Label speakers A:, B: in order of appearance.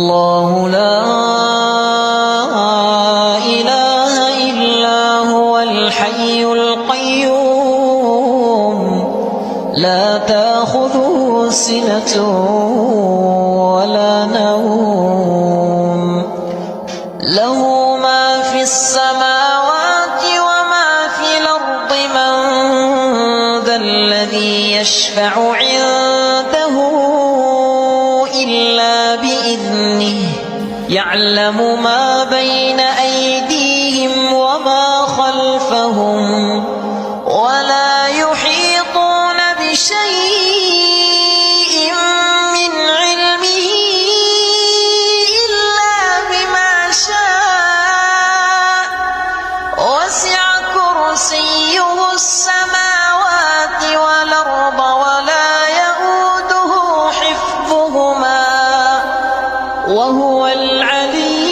A: الله لا إله إلا هو الحي القيوم لا تأخذه سنة ولا نوم له ما في السماوات وما في الأرض من ذا الذي يشفع عنده إلا بإذنه يعلم ما بين أيديهم وما خلفهم ولا يحيطون بشيء من علمه إلا بما شاء وسع كرسيه السماوات والأرض ولا يئوده حفظهما وهو العلي